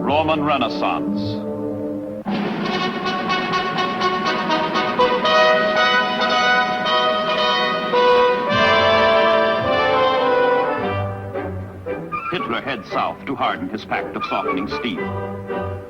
Roman Renaissance. Hitler heads south to harden his pact of softening steel.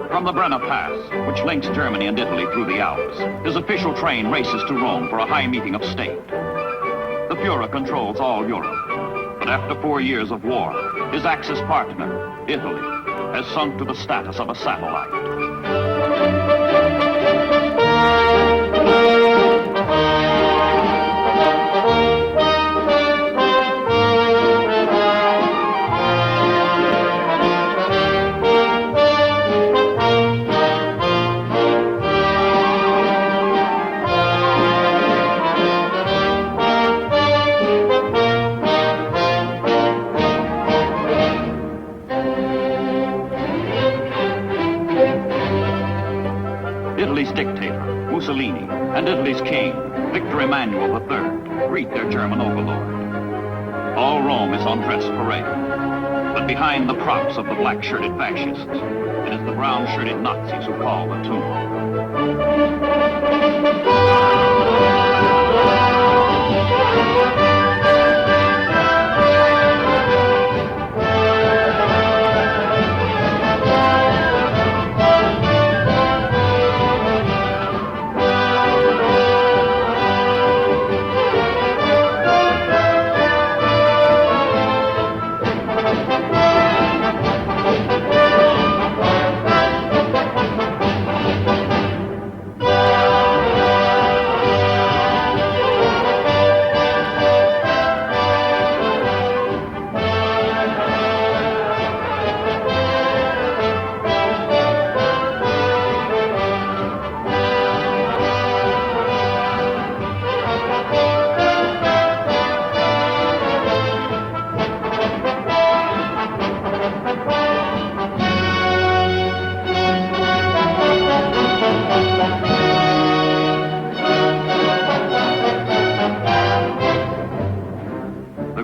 From the Brenner Pass, which links Germany and Italy through the Alps, his official train races to Rome for a high meeting of state. The Fuhrer controls all Europe. But after 4 years of war, his Axis partner, Italy, has sunk to the status of a satellite. Italy's dictator, Mussolini, and Italy's king, Victor Emmanuel III, greet their German overlord. All Rome is on dress parade. But behind the props of the black-shirted fascists, it is the brown-shirted Nazis who call the tune.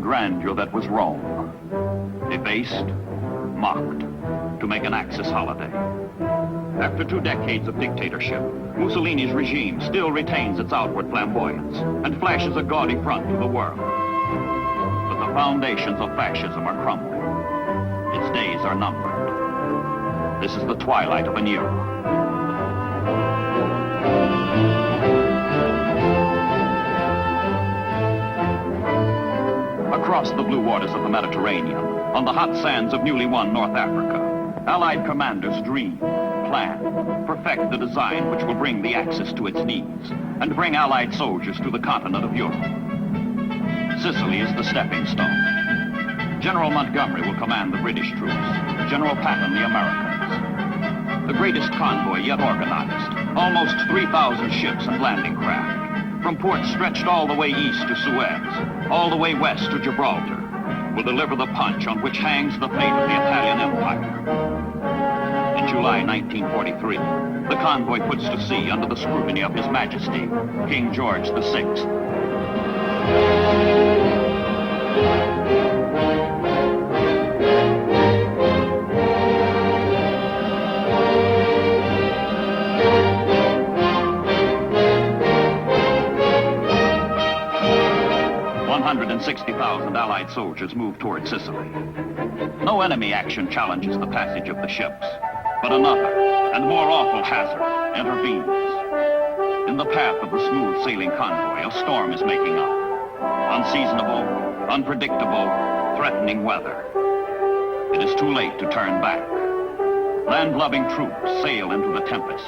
Grandeur that was Rome, debased, mocked, to make an Axis holiday. After 2 decades of dictatorship, Mussolini's regime still retains its outward flamboyance and flashes a gaudy front to the world. But the foundations of fascism are crumbling. Its days are numbered. This is the twilight of an era. Across the blue waters of the Mediterranean, on the hot sands of newly won North Africa, Allied commanders dream, plan, perfect the design which will bring the Axis to its knees and bring Allied soldiers to the continent of Europe. Sicily is the stepping stone. General Montgomery will command the British troops, General Patton the Americans. The greatest convoy yet organized, almost 3,000 ships and landing craft, from ports stretched all the way east to Suez, all the way west to Gibraltar, will deliver the punch on which hangs the fate of the Italian Empire. In July 1943, the convoy puts to sea under the scrutiny of His Majesty, King George VI. 160,000 Allied soldiers move toward Sicily. No enemy action challenges the passage of the ships, but another and more awful hazard intervenes. In the path of the smooth sailing convoy, a storm is making up. Unseasonable, unpredictable, threatening weather. It is too late to turn back. Land-loving troops sail into the tempest.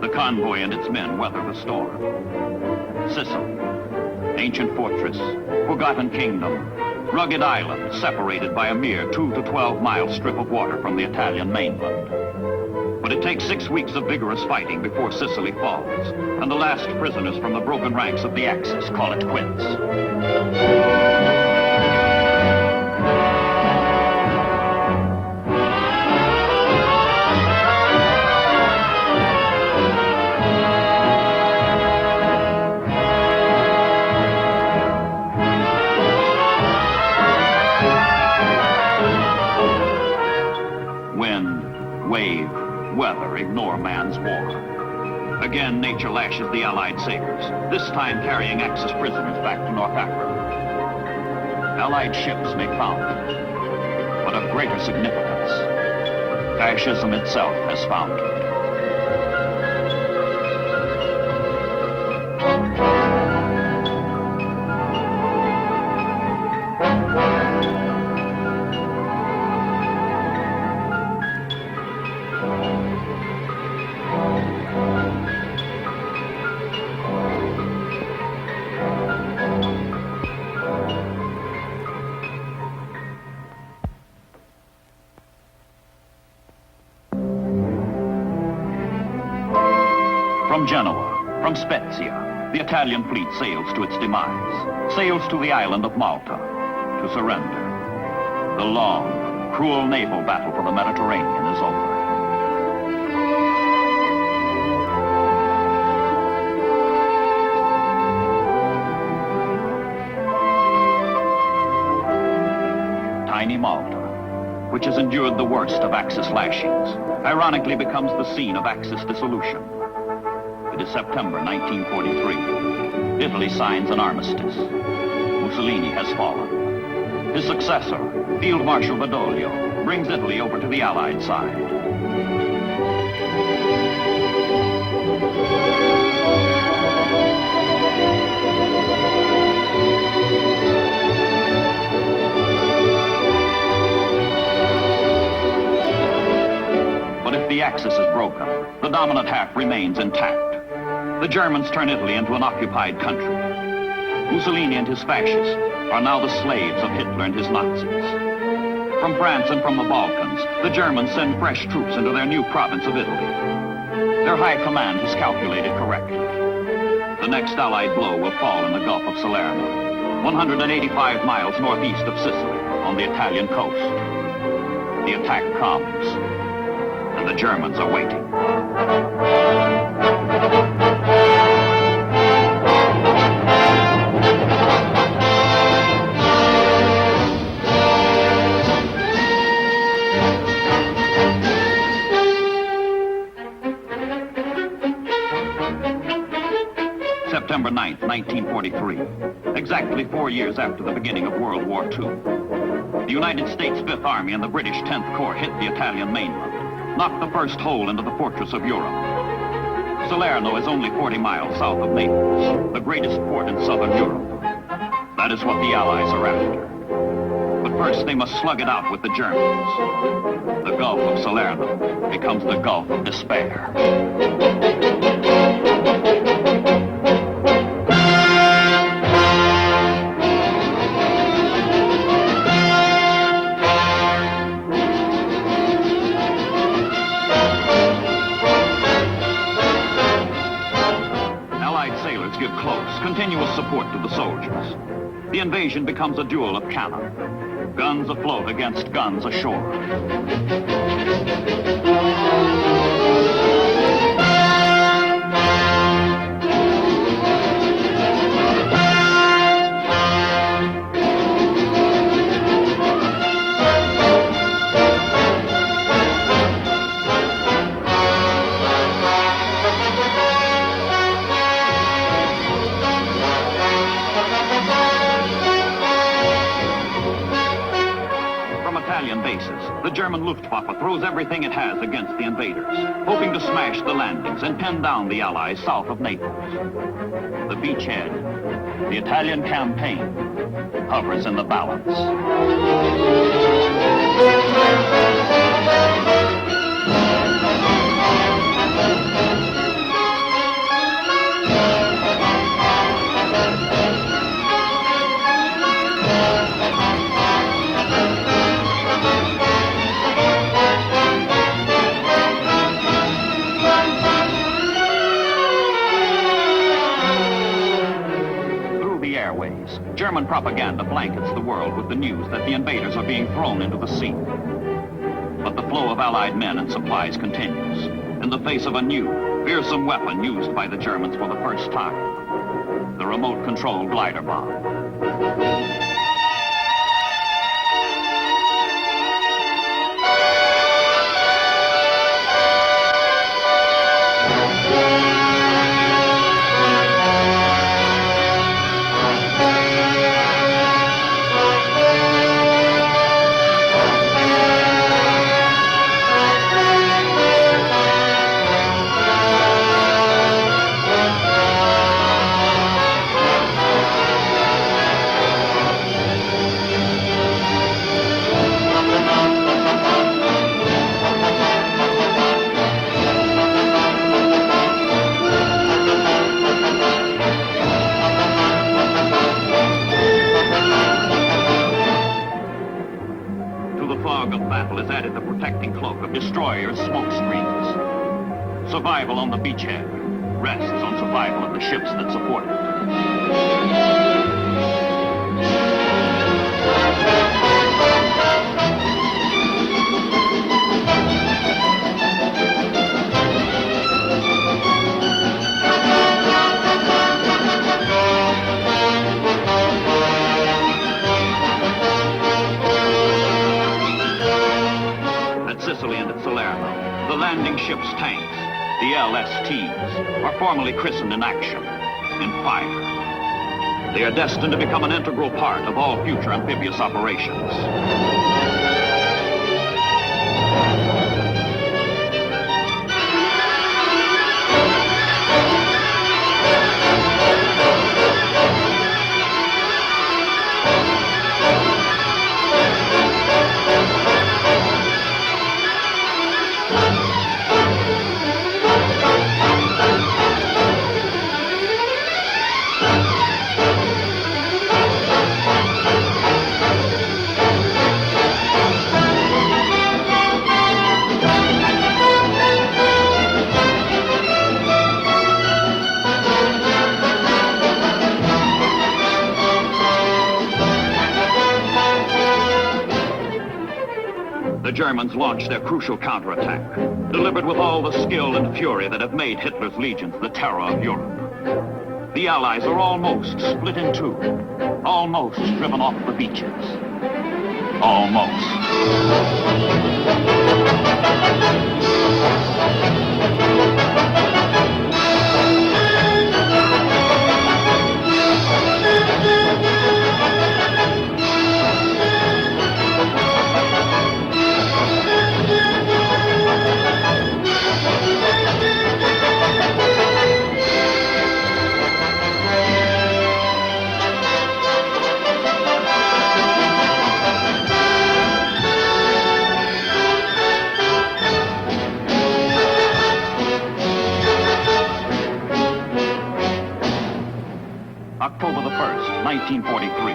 The convoy and its men weather the storm. Sicily, ancient fortress, forgotten kingdom, rugged island separated by a mere 2 to 12 mile strip of water from the Italian mainland. But it takes 6 weeks of vigorous fighting before Sicily falls, and the last prisoners from the broken ranks of the Axis call it quits. Weather, ignore man's war. Again, nature lashes the Allied sailors, this time carrying Axis prisoners back to North Africa. Allied ships may found, but of greater significance, fascism itself has foundered. From Genoa, from Spezia, the Italian fleet sails to its demise, sails to the island of Malta, to surrender. The long, cruel naval battle for the Mediterranean is over. Tiny Malta, which has endured the worst of Axis lashings, ironically becomes the scene of Axis dissolution. It is September 1943. Italy signs an armistice. Mussolini has fallen. His successor, Field Marshal Badoglio, brings Italy over to the Allied side. But if the Axis is broken, the dominant half remains intact. The Germans turn Italy into an occupied country. Mussolini and his fascists are now the slaves of Hitler and his Nazis. From France and from the Balkans, the Germans send fresh troops into their new province of Italy. Their high command has calculated correctly. The next Allied blow will fall in the Gulf of Salerno, 185 miles northeast of Sicily, on the Italian coast. The attack comes, and the Germans are waiting. September 9th, 1943, exactly 4 years after the beginning of World War II. The United States Fifth Army and the British 10th Corps hit the Italian mainland, knocked the first hole into the fortress of Europe. Salerno is only 40 miles south of Naples, the greatest port in southern Europe. That is what the Allies are after. But first they must slug it out with the Germans. The Gulf of Salerno becomes the Gulf of Despair. Give close, continuous support to the soldiers. The invasion becomes a duel of cannon. Guns afloat against guns ashore. The German Luftwaffe throws everything it has against the invaders, hoping to smash the landings and pin down the Allies south of Naples. The beachhead, the Italian campaign, hovers in the balance. German propaganda blankets the world with the news that the invaders are being thrown into the sea. But the flow of Allied men and supplies continues in the face of a new, fearsome weapon used by the Germans for the first time, the remote-controlled glider bomb. Is added the protecting cloak of destroyers' smoke screens. Survival on the beachhead rests on survival of the ships that support it. Sicily and at Salerno, the landing ship's tanks, the LSTs, are formally christened in action, in fire. They are destined to become an integral part of all future amphibious operations. The Germans launched their crucial counterattack, delivered with all the skill and fury that have made Hitler's legions the terror of Europe. The Allies are almost split in two, almost driven off the beaches. Almost. October the 1st, 1943.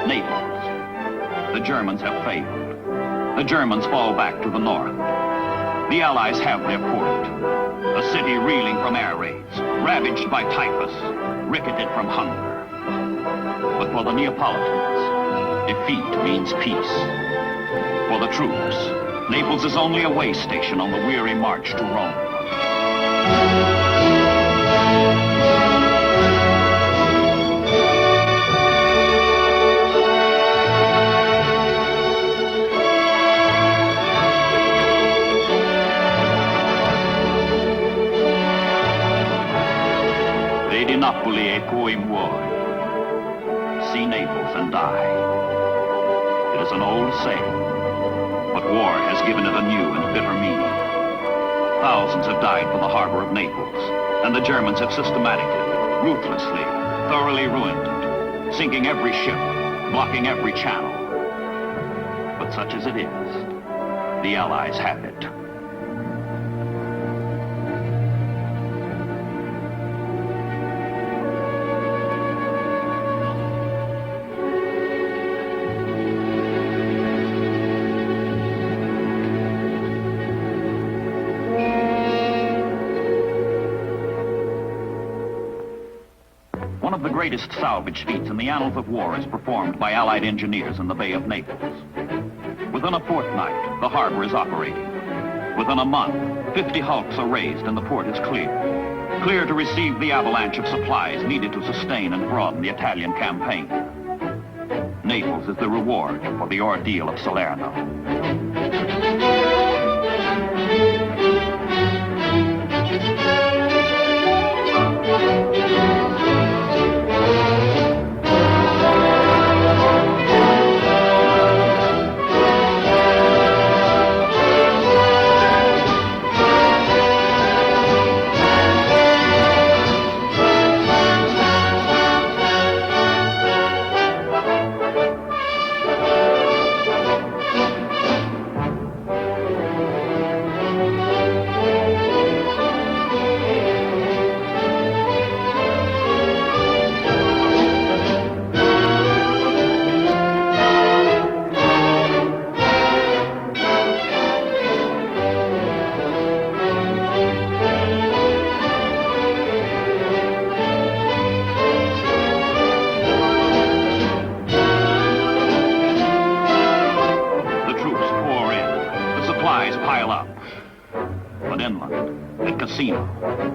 Naples. The Germans have failed. The Germans fall back to the north. The Allies have their port. A city reeling from air raids, ravaged by typhus, ricketed from hunger. But for the Neapolitans, defeat means peace. For the troops, Naples is only a way station on the weary march to Rome. Vedi Napoli e poi muori. See Naples and die. It is an old saying, but war has given it a new and bitter meaning. Thousands have died for the harbor of Naples, and the Germans have systematically, ruthlessly, thoroughly ruined it, sinking every ship, blocking every channel. But such as it is, the Allies have it. One of of the greatest salvage feats in the annals of war is performed by Allied engineers in the Bay of Naples. Within a fortnight, the harbor is operating. Within a month, 50 hulks are raised and the port is clear. Clear to receive the avalanche of supplies needed to sustain and broaden the Italian campaign. Naples is the reward for the ordeal of Salerno.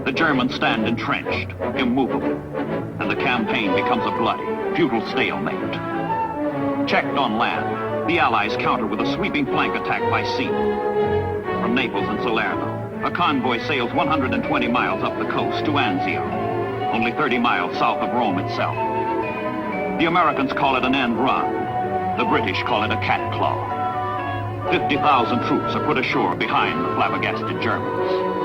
The Germans stand entrenched, immovable, and the campaign becomes a bloody, futile stalemate. Checked on land, the Allies counter with a sweeping flank attack by sea. From Naples and Salerno, a convoy sails 120 miles up the coast to Anzio, only 30 miles south of Rome itself. The Americans call it an end run. The British call it a cat claw. 50,000 troops are put ashore behind the flabbergasted Germans.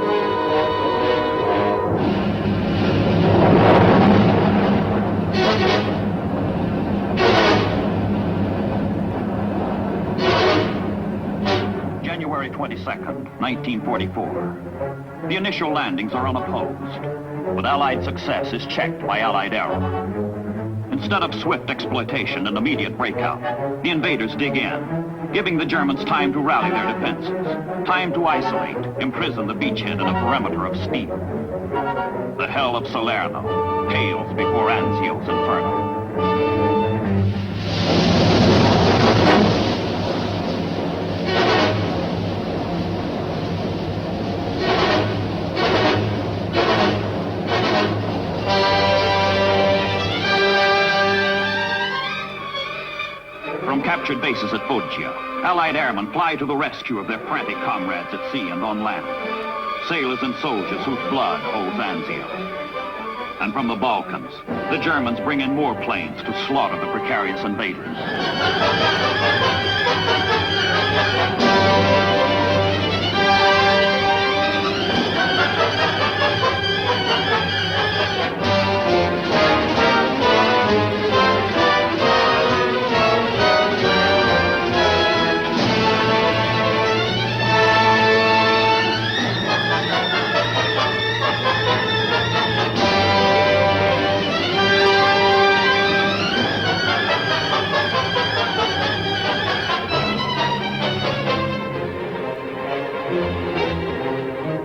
January 22nd, 1944. The initial landings are unopposed, but Allied success is checked by Allied error. Instead of swift exploitation and immediate breakout, the invaders dig in, giving the Germans time to rally their defenses, time to isolate, imprison the beachhead in a perimeter of steel. The hell of Salerno pales before Anzio's inferno. From captured bases at Foggia, Allied airmen fly to the rescue of their frantic comrades at sea and on land. Sailors and soldiers whose blood holds Anzio. And from the Balkans, the Germans bring in more planes to slaughter the precarious invaders.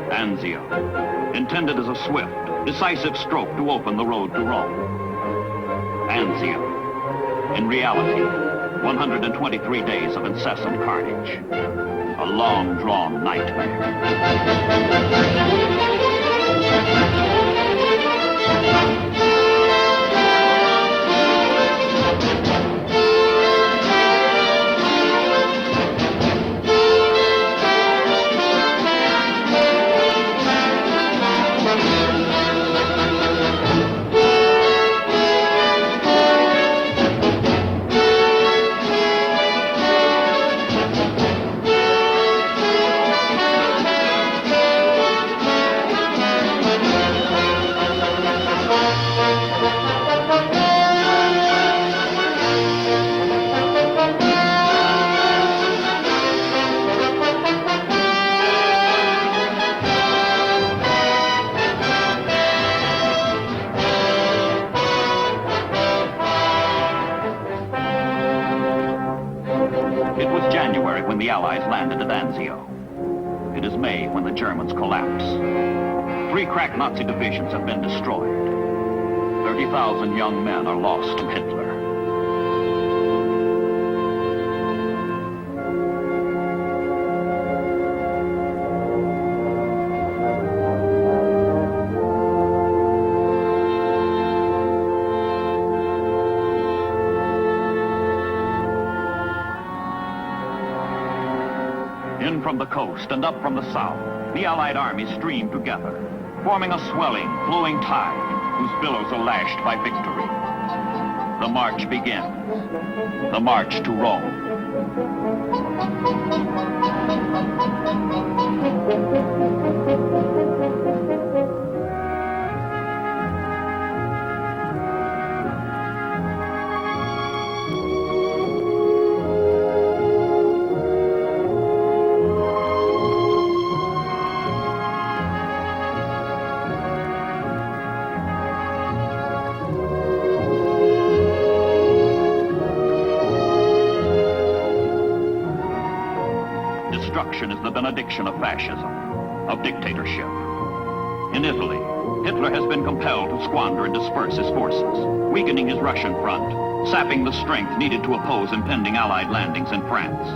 Anzio, intended as a swift, decisive stroke to open the road to Rome. Anzio, in reality, 123 days of incessant carnage. A long-drawn nightmare. It was January when the Allies landed at Anzio. It is May when the Germans collapse. 3 crack Nazi divisions have been destroyed. 30,000 young men are lost to Hitler. In from the coast and up from the south, the Allied armies stream together, forming a swelling, flowing tide whose billows are lashed by victory. The march begins. The march to Rome. Destruction is the benediction of fascism, of dictatorship. In Italy, Hitler has been compelled to squander and disperse his forces, weakening his Russian front, sapping the strength needed to oppose impending Allied landings in France.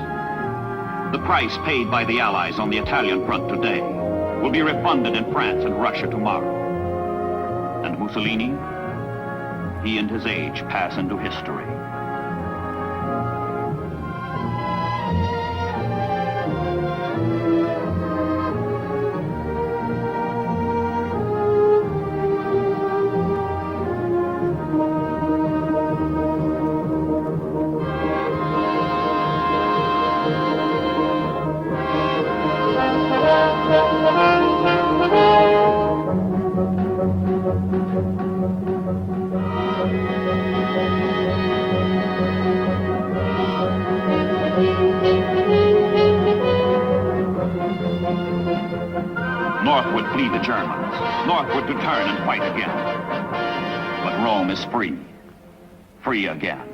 The price paid by the Allies on the Italian front today will be refunded in France and Russia tomorrow. And Mussolini? He and his age pass into history. North would flee the Germans. North would return and fight again. But Rome is free. Free again.